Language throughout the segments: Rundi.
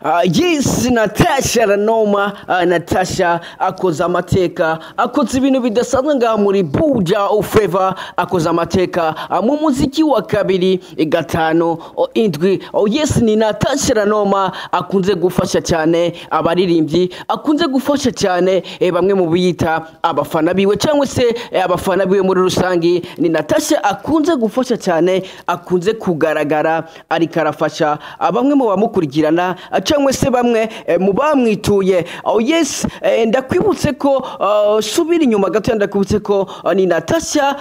Yes, NATACHA Raba, NATASHA akoze amateka, akoze ibintu bidasanzwe ngaha muri Buja Forever, akoze amateka mu muziki wa kabiri gatano indwi. Yes, ni NATACHA Raba akunze gufasha cyane abaririmbyi, akunze gufasha cyane bamwe mu biyita abafana biwe cyangwa se abafana biwe muri rusangi. Ni NATACHA akunze gufasha cyane, akunze kugaragara ariko arafasha bamwe mu bamukurikirana cyangwa se bamwe mu bamwituye. Yes, ndakwibutse ko subira inyuma gato, ndakwibutse ko ni NATACHA,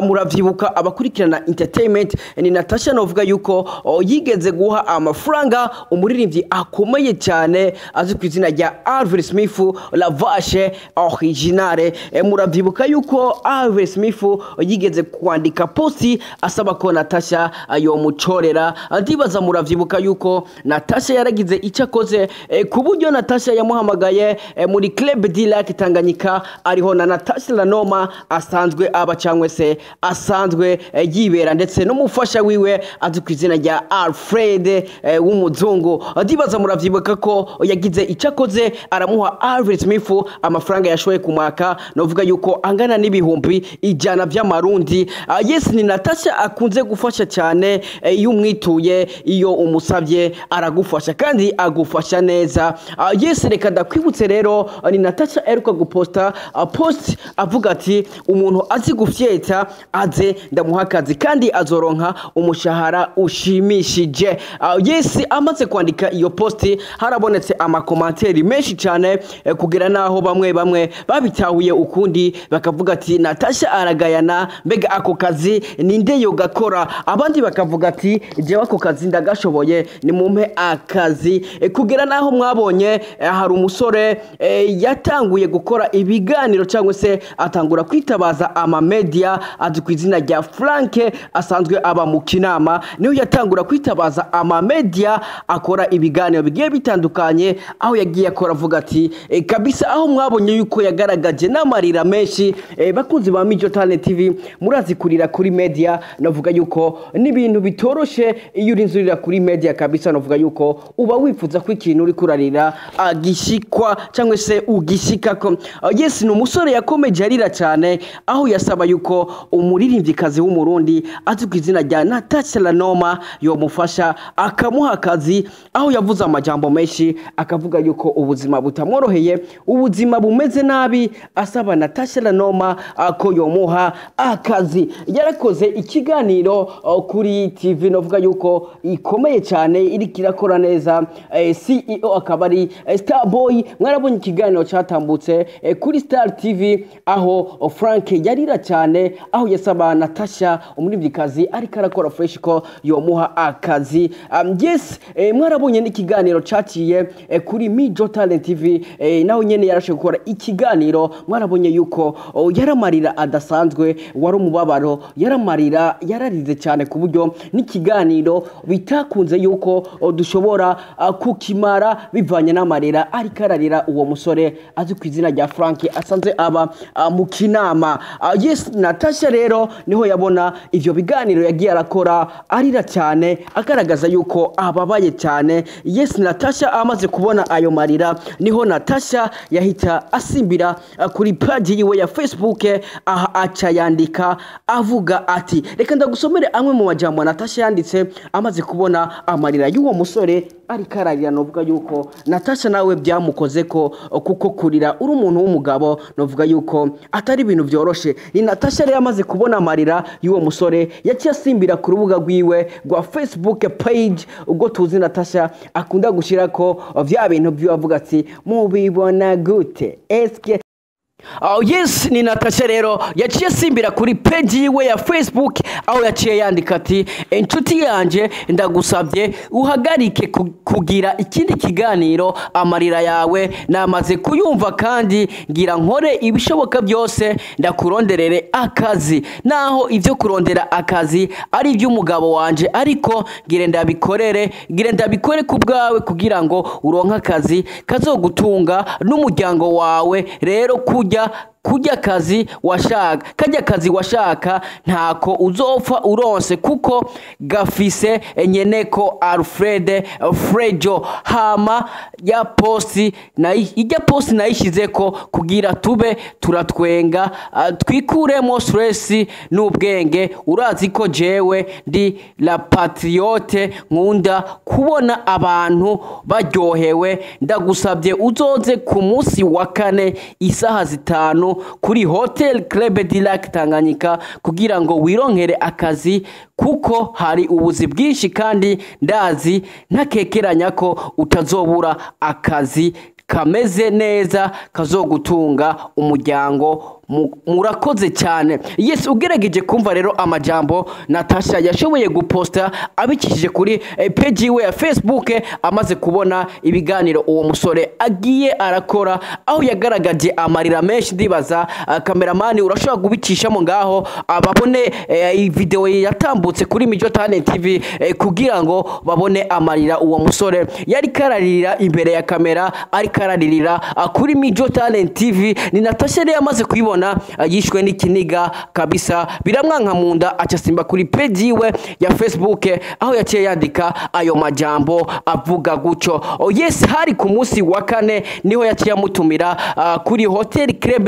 muravyibuka abakurikirana entertainment. Ni NATACHA novuga yuko yigeze guha amafaranga umuririmbyi akomeye cyane azi ku izina rya Alvin Smith la vache originale. Muravyibuka yuko Alvin Smith yigeze kwandika posti asaba ko NATACHA yomucorera. Ndibaza muravyibuka yuko NATACHA yaragize icyo akoze ku buryo NATACHA yamuhamagaye muri Club de Lac Tanganyika, ariho na NATACHA Raba asanzwe aba cyangwa se asanzwe yibera, ndetse n'umufasha wiwe azi ku izina rya Alfred w'umuzungu. Ndibaza muravyibuka ko yagize icyo akoze, aramuha Alvin Smith amafaranga yashoye kumwaka, novuga yuko angana n'ibihumbi 100 by'amarundi. Yes, ni NATACHA akunze gufasha cyane, iyo umwituye, iyo umusabye aragufasha kandi agufasha neza. Yes, reka ndakwibutse rero, ni NATACHA eruka guposta post avuga ati umuntu azi gufyeta aze ndamuha akazi kandi azoronka umushahara ushimishije. Yes, amaze kwandika iyo post harabonetse amakomanteri menshi cyane, kugira naho bamwe babitahuye ukundi bakavuga ati NATACHA aragayana, mbega ako kazi ninde yo gakora? Abandi bakavuga ati jewe ako kazi ndagashoboye, ni mumpe akazi. Kugira naho mwabonye hari umusore yatanguye gukora ibiganiro cyangwa se atangura kwitabaza ama media azi ku izina rya Frank, asanzwe aba mu Kinama. Niho yatangura kwitabaza ama media akora ibiganiro bigiye bitandukanye, aho yagiye akora avuga ati kabisa, aho mwabonye yuko yagaragaje n'amarira menshi. Bakunzi ba Biryosh TV murazi kurira kuri media, navuga yuko n'ibintu bitoroshe iyo urinzurira kuri media kabisa. Navuga yuko uba wifuza ko ikintu uri kurarira agishikwa cyangwa se ugishikako. Yes, ni umusore yakomeje arira cyane, aho yasaba yuko umuririmbyikazi w'umurundi azi ku izina rya NATACHA Raba yomufasha akamuha akazi, aho yavuze amajambo menshi akavuga yuko ubuzima butamworoheye, ubuzima bumeze nabi, asaba NATACHA Raba ko yomuha akazi. Yarakoze ikiganiro kuri TV novuga yuko ikomeye cyane, iri kirakora neza. CEO akaba ari Starboy. Mwarabonye ikiganiro cyatambutse kuri Star TV, aho Frank yarira cyane, aho yasaba NATACHA umuririmbyikazi ariko arakora fresh ko yomuha akazi. Yes, mwarabonye n'ikiganiro cyaciye kuri Biryosh TV, naho nyene yarashe gukora ikiganiro. Mwarabonye yuko yaramarira adasanzwe, wari umubabaro, yaramarira, yararize cyane ku buryo n'ikiganiro bitakunze yuko dushobora kukimara bivanye n'amarira ariko ararira uwo musore azi ku izina rya Frank asanze aba mu Kinama. Yes, NATACHA rero niho yabona ivyo biganiro yagiye arakora, arira cyane, agaragaza yuko ababaye cyane. Yes, NATACHA amaze kubona ayo marira, niho NATACHA yahita asimbira kuri page yiwe ya Facebook, aha aca yandika avuga ati, reka ndagusomere amwe mu majambo NATACHA yanditse amaze kubona amarira y'uwo musore ariko ararira. Novuga yuko NATACHA nawe byamukoze ko, kuko kurira uri umuntu w'umugabo novuga yuko atari ibintu byoroshe. Ni NATACHA rero amaze kubona amarira y'uwo musore yaciye asimbira ku rubuga rwiwe rwa Facebook page, ubwo tuzi NATACHA akunda gushira ko vya bintu by'avuga ati mubibona gute eske. Yes, ni NATACHA rero yaciye asimbira kuri page yiwe ya Facebook, aho yaciye yandika ati inshuti yanje ndagusabye uhagarike kugira ikindi kiganiro, amarira yawe namaze kuyumva kandi ngira nkore ibishoboka byose ndakuronderere akazi, naho ivyo kurondera akazi ari iby'umugabo wanje, ariko ngire ndabikore ku bwawe kugira ngo uronke akazi kazogutunga n'umuryango wawe. Rero kujya kujya kazi washaka kajya kazi washaka ntako uzopfa uronse kuko gafise nyeneko Alfred Frejo hama ya posti ijya posti nayishizeko kugira tube turatwenga twikuremo stress n'ubwenge urazi ko jewe ndi la patriote nkunda kubona abantu baryohewe ndagusabye uzoze ku munsi wa kane isaha 5 kuri Hotel Club de Lac Tanganyika kugira ngo wironkere akazi kuko hari ubuzi bwinshi kandi ndazi ntakekeranya ko utazobura akazi kameze neza kazogutunga umuryango murakoze cyane. Yes, ugerageje kumva rero amajambo Natasha yashoboye guposta abikishije kuri page iwe ya Facebook amaze kubona ibiganiro uwo musore agiye arakora aho yagaragaje amarira menshi ndibaza cameraman urashobora gubicishamo ngaho ababone video yatambutse kuri Mijo Talent TV kugira ngo babone amarira uwo musore yari kararira imbere ya kamera ari kararirira kuri Mijo Talent TV. Ni Natasha rero amaze kuyibona yishwe n'ikiniga kabisa biramwanka munda acasimba kuri page iwe ya Facebook aho yaciye yandika ayo majambo avuga guco. Yes, hari ku munsi wa kane niho yaciye amutumira kuri Hotel Club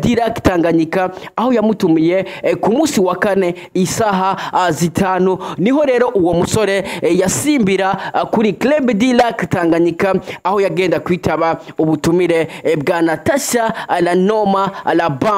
de Lac Tanganyika aho yamutumiye ku munsi wa kane isaha 5 niho rero uwo musore yasimbira kuri Club de Lac Tanganyika aho yagenda kwitaba ubutumire bwa Natasha Raba.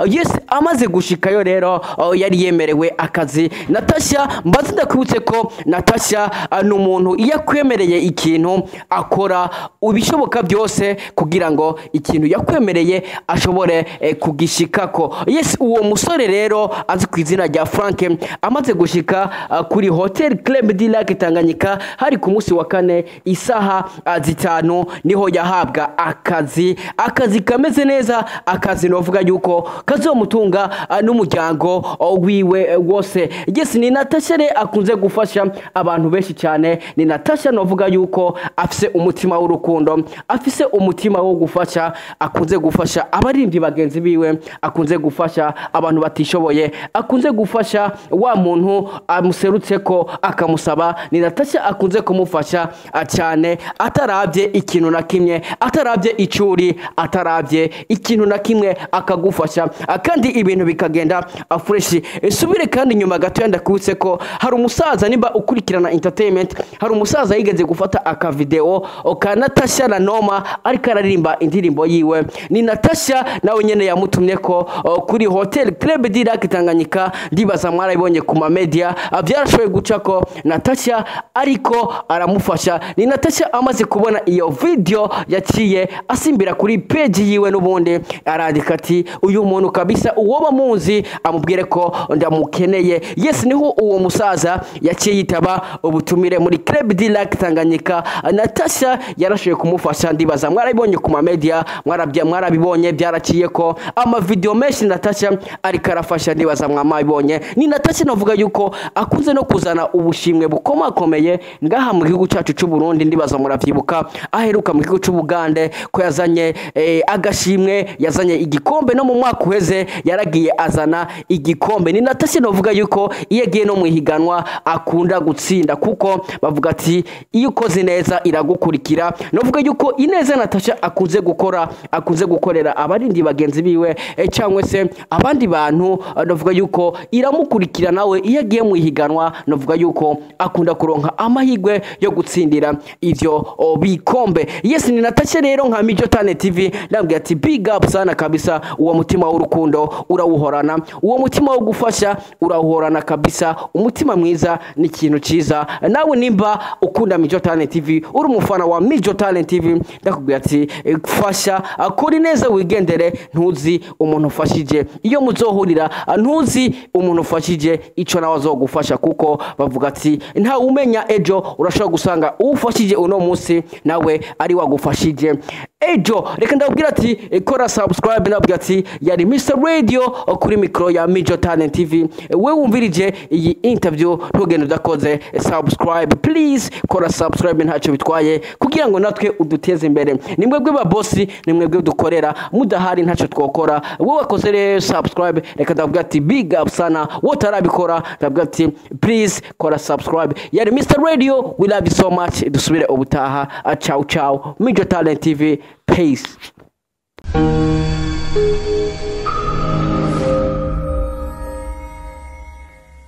Yes, amaze gushikayo rero yari yemerewe akazi. Natasha mbazi ndakwibutse ko Natasha n'umuntu iyo akwemereye ikintu akora ubishoboka byose kugira ngo ikintu yakwemereye ashobore kugishikako. Yes, uwo musore rero azi ku izina rya Frank amaze gushika kuri Hotel Club de Lac Tanganyika hari ku munsi wa kane isaha 5 niho yahabwa akazi kameze neza, akazi novuga yuko kazomutunga n'umuryango wiwe wose. Yes, ni Natasha akunze gufasha abantu benshi cyane. Ni Natasha novuga yuko afise umutima w'urukundo, afise umutima wo gufasha, akunze gufasha abarindi bagenzi biwe, akunze gufasha abantu batishoboye, akunze gufasha wa muntu amuserutse ko akamusaba. Ni Natasha akunze kumufasha cyane atarabye ikintu na kimwe, atarabye icuri, atarabye ikintu na kimwe akagufasha kandi ibintu bikagenda fresh. Subire kandi nyuma gato ndakubitse ko hari umusaza nimba ukurikirana entertainment, hari umusaza yigeze gufata aka video ka Natasha Raba ari kararimba indirimbo yiwe. Ni Natasha nawe nyene yamutumye ko kuri Hotel Club de Lac Tanganyika ndibaza mwarabibonye ku media byarashoboye guca ko Natasha ariko aramufasha. Ni Natasha amaze kubona iyo video yaciye asimbira kuri page yiwe n'ubundi arandika ati uyu muntu kabisa uwo bamuzi amubwire ko ndamukeneye. Yes, niho uwo musaza yaciye yitaba ubutumire muri Club de Lac Tanganyika. Natasha yarashoye kumufasha ndibaza mwarabibonye ku media, mwarabibonye byaraciye ko ama video menshi Natasha ari karafasha ndibaza mwamabibonye. Ni Natasha novuga yuko akunze no kuzana ubushimwe bukomakomeye ngaha mu gihugu cyacu cy'u Burundi ndibaza muravyibuka aheruka mu gihugu cy'u Bugande ko yazanye agashimwe, yazanye igikombe no mu mwaka uheze yaragiye azana igikombe. Ni Natasha novuga yuko iyo agiye no mwihiganwa akunda gutsinda kuko bavuga ati iyo ukoze neza iragukurikira. Novuga yuko ineza Natasha akunze gukorera abarindi bagenzi biwe cyangwa se abandi bantu. Novuga yuko iramukurikira nawe iyo agiye mwihiganwa. Novuga yuko akunda kuronka amahigwe yo gutsindira ivyo bikombe. Yes, ni Natasha rero nka Mijo Talent TV ndambwiye ati big up sana kabisa. Uwo mutima w'urukundo urawuhorana, uwo mutima wo gufasha urawuhorana kabisa. Umutima mwiza ni ikintu ciza. Nawe nimba ukunda Mijo Talent TV, uri umufana wa Mijo Talent TV, ndakubwira ati fasha akora neza wigendere, ntuzi umuntu ufashije iyo muzohurira, ntuzi umuntu ufashije ico nawe azogufasha kuko bavuga ati nta umenya ejo urashobora gusanga ufashije uno munsi nawe ari wagufashije ejo. Reka ndabwira ati kora subscribe, ndabwira ati ati yari Mr Radio kuri micro ya Major Talent TV. We wumvirije iyi interview ntugende udakoze subscribe, please kora subscribe ntacyo bitwaye kugira ngo natwe uduteze imbere. Nimwebwe ba boss, nimwebwe dukorera, mudahari ntacyo twokora. Wowe wakoze rero subscribe, reka ndavuga ati big up sana. Wotarabikora ndavuga ati please kora subscribe. Yari Mr Radio, we love you so much. Dusubire ubutaha. Ciao ciao. Major Talent TV. Peace.